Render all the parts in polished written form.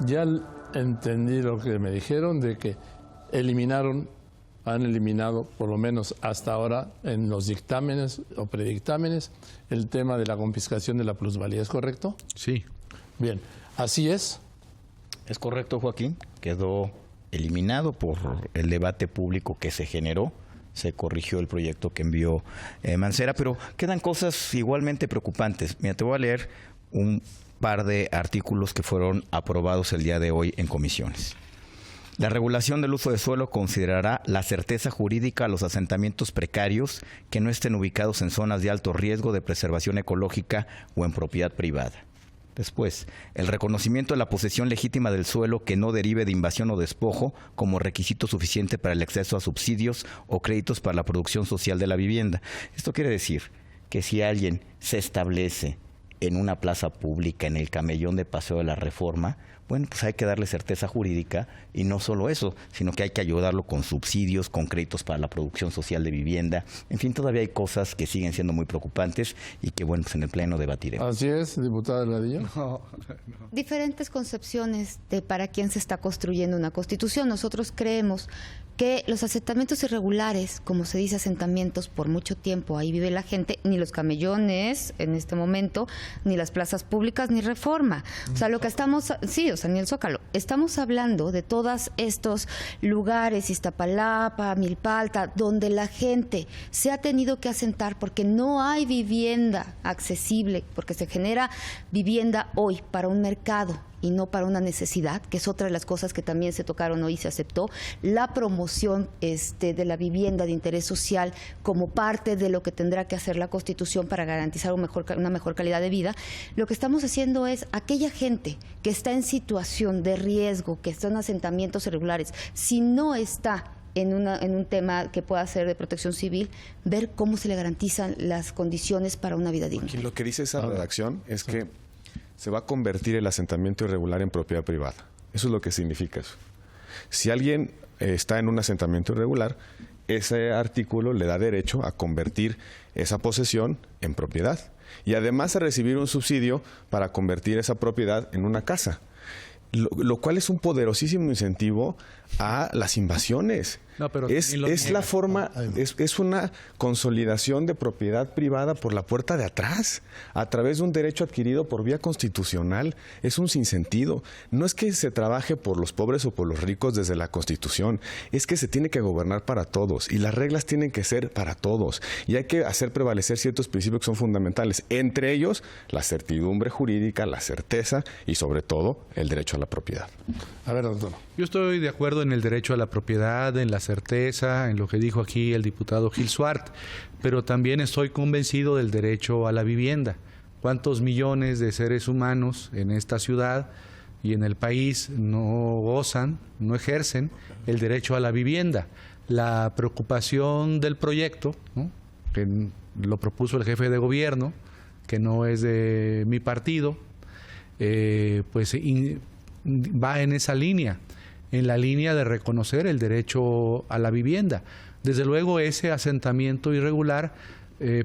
Ya entendí lo que me dijeron de que han eliminado, por lo menos hasta ahora, en los dictámenes o predictámenes, el tema de la confiscación de la plusvalía. ¿Es correcto? Sí. Bien, ¿así es? Es correcto, Joaquín. Quedó eliminado por el debate público que se generó. Se corrigió el proyecto que envió Mancera, pero quedan cosas igualmente preocupantes. Mira, te voy a leer un par de artículos que fueron aprobados el día de hoy en comisiones. La regulación del uso de suelo considerará la certeza jurídica a los asentamientos precarios que no estén ubicados en zonas de alto riesgo de preservación ecológica o en propiedad privada. Después, el reconocimiento de la posesión legítima del suelo que no derive de invasión o despojo como requisito suficiente para el acceso a subsidios o créditos para la producción social de la vivienda. Esto quiere decir que si alguien se establece en una plaza pública, en el camellón de Paseo de la Reforma, bueno, pues hay que darle certeza jurídica y no solo eso, sino que hay que ayudarlo con subsidios, con créditos para la producción social de vivienda. En fin, todavía hay cosas que siguen siendo muy preocupantes y que, bueno, pues en el Pleno debatiremos. Así es, diputada Delgadillo. No. Diferentes concepciones de para quién se está construyendo una constitución. Nosotros creemos que los asentamientos irregulares, como se dice asentamientos por mucho tiempo, ahí vive la gente, ni los camellones en este momento, ni las plazas públicas, ni Reforma. O sea, lo que estamos, sí, o sea, ni el Zócalo. Estamos hablando de todos estos lugares, Iztapalapa, Milpalta, donde la gente se ha tenido que asentar porque no hay vivienda accesible, porque se genera vivienda hoy para un mercado y no para una necesidad, que es otra de las cosas que también se tocaron hoy y se aceptó, la promoción de la vivienda de interés social como parte de lo que tendrá que hacer la Constitución para garantizar una mejor calidad de vida. Lo que estamos haciendo es aquella gente que está en situación de riesgo, que está en asentamientos irregulares, si no está en un tema que pueda ser de protección civil, ver cómo se le garantizan las condiciones para una vida digna. Lo que dice esa redacción es que se va a convertir el asentamiento irregular en propiedad privada. Eso es lo que significa eso. Si alguien está en un asentamiento irregular, ese artículo le da derecho a convertir esa posesión en propiedad y además a recibir un subsidio para convertir esa propiedad en una casa. Lo cual es un poderosísimo incentivo a las invasiones. No, pero es la forma, es una consolidación de propiedad privada por la puerta de atrás, a través de un derecho adquirido por vía constitucional. Es un sinsentido. No es que se trabaje por los pobres o por los ricos desde la Constitución, es que se tiene que gobernar para todos y las reglas tienen que ser para todos y hay que hacer prevalecer ciertos principios que son fundamentales, entre ellos la certidumbre jurídica, la certeza y sobre todo el derecho a la propiedad. A ver, doctor. Yo estoy de acuerdo en el derecho a la propiedad, en la certeza, en lo que dijo aquí el diputado Gil Suart, pero también estoy convencido del derecho a la vivienda. ¿Cuántos millones de seres humanos en esta ciudad y en el país no gozan, no ejercen el derecho a la vivienda? La preocupación del proyecto, ¿no?, que lo propuso el jefe de gobierno, que no es de mi partido, pues va en esa línea, en la línea de reconocer el derecho a la vivienda. Desde luego ese asentamiento irregular,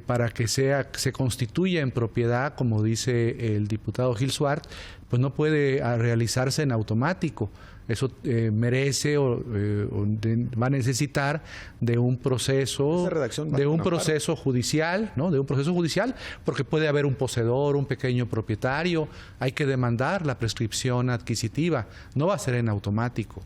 para que se constituya en propiedad, como dice el diputado Gil Suart, pues no puede realizarse en automático. Eso merece va a necesitar de un proceso judicial, ¿no? De un proceso judicial, porque puede haber un poseedor, un pequeño propietario, hay que demandar la prescripción adquisitiva, no va a ser en automático.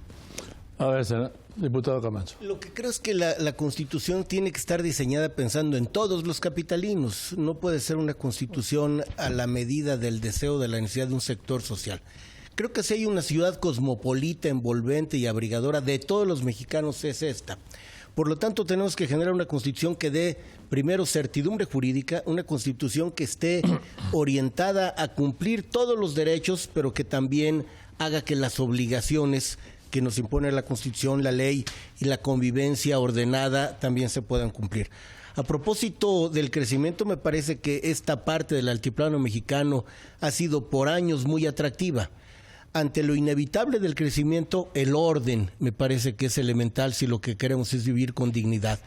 A ver, diputado Camacho. Lo que creo es que la Constitución tiene que estar diseñada pensando en todos los capitalinos. No puede ser una Constitución a la medida del deseo, de la necesidad de un sector social. Creo que si hay una ciudad cosmopolita, envolvente y abrigadora de todos los mexicanos es esta. Por lo tanto, tenemos que generar una Constitución que dé, primero, certidumbre jurídica, una Constitución que esté orientada a cumplir todos los derechos, pero que también haga que las obligaciones que nos impone la Constitución, la ley y la convivencia ordenada también se puedan cumplir. A propósito del crecimiento, me parece que esta parte del altiplano mexicano ha sido por años muy atractiva. Ante lo inevitable del crecimiento, el orden me parece que es elemental si lo que queremos es vivir con dignidad.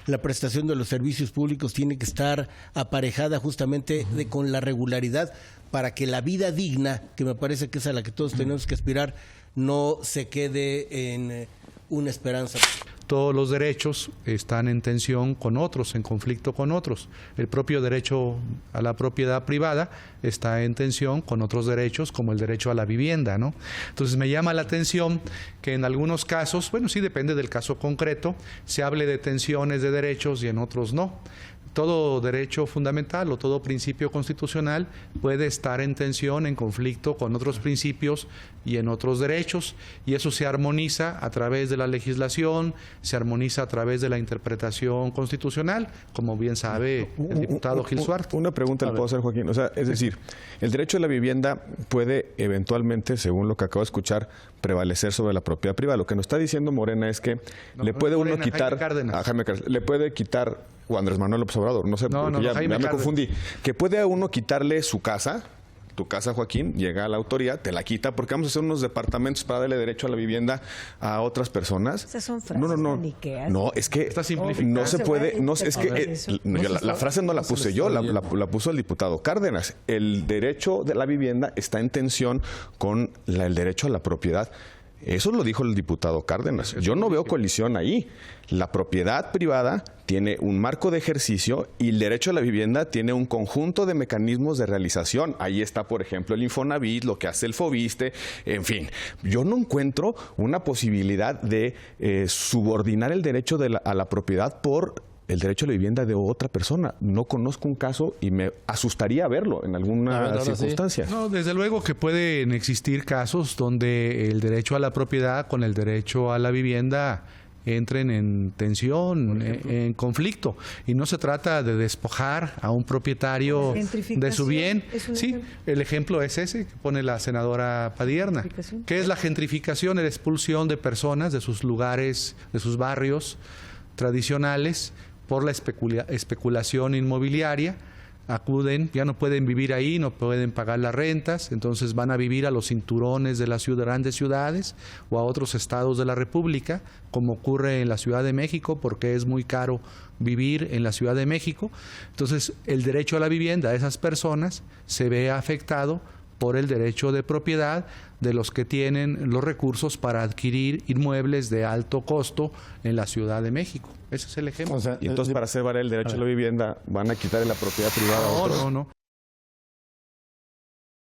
la prestación de los servicios públicos tiene que estar aparejada justamente con la regularidad para que la vida digna, que me parece que es a la que todos tenemos que aspirar, no se quede en una esperanza. Todos los derechos están en tensión con otros, en conflicto con otros. El propio derecho a la propiedad privada está en tensión con otros derechos, como el derecho a la vivienda, ¿no? Entonces me llama la atención que en algunos casos, bueno, sí depende del caso concreto, se hable de tensiones de derechos y en otros no. Todo derecho fundamental o todo principio constitucional puede estar en tensión, en conflicto con otros principios y en otros derechos, y eso se armoniza a través de la legislación, se armoniza a través de la interpretación constitucional, como bien sabe el diputado Gil Suart. Una pregunta le puedo hacer, Joaquín. O sea, es decir, el derecho a la vivienda puede eventualmente, según lo que acabo de escuchar, prevalecer sobre la propiedad privada. Lo que nos está diciendo Morena es que le puede uno quitar a Jaime Cárdenas, le puede quitar, o Andrés Manuel López Obrador, no sé, ya me confundí, que puede a uno quitarle su casa. Tu casa, Joaquín, llega a la autoridad, te la quita, porque vamos a hacer unos departamentos para darle derecho a la vivienda a otras personas. Esas son frases No, es que no se puede, no, es que la frase no la puse yo, la puso el diputado Cárdenas. El derecho de la vivienda está en tensión con el derecho a la propiedad. Eso lo dijo el diputado Cárdenas. Yo no veo colisión ahí. La propiedad privada tiene un marco de ejercicio y el derecho a la vivienda tiene un conjunto de mecanismos de realización. Ahí está, por ejemplo, el Infonavit, lo que hace el Fobiste, en fin. Yo no encuentro una posibilidad de subordinar el derecho a la propiedad por el derecho a la vivienda de otra persona. No conozco un caso y me asustaría verlo en alguna circunstancia. No, desde luego que pueden existir casos donde el derecho a la propiedad con el derecho a la vivienda entren en tensión, en conflicto. Y no se trata de despojar a un propietario de su bien. Sí, el ejemplo es ese que pone la senadora Padierna. ¿Qué es la gentrificación? La expulsión de personas de sus lugares, de sus barrios tradicionales, por la especulación inmobiliaria. Acuden, ya no pueden vivir ahí, no pueden pagar las rentas, entonces van a vivir a los cinturones de las grandes ciudades o a otros estados de la República, como ocurre en la Ciudad de México, porque es muy caro vivir en la Ciudad de México. Entonces, el derecho a la vivienda de esas personas se ve afectado por el derecho de propiedad de los que tienen los recursos para adquirir inmuebles de alto costo en la Ciudad de México. Ese es el ejemplo. Y entonces, para hacer valer el derecho a la vivienda, ¿van a quitarle la propiedad privada a otros? No.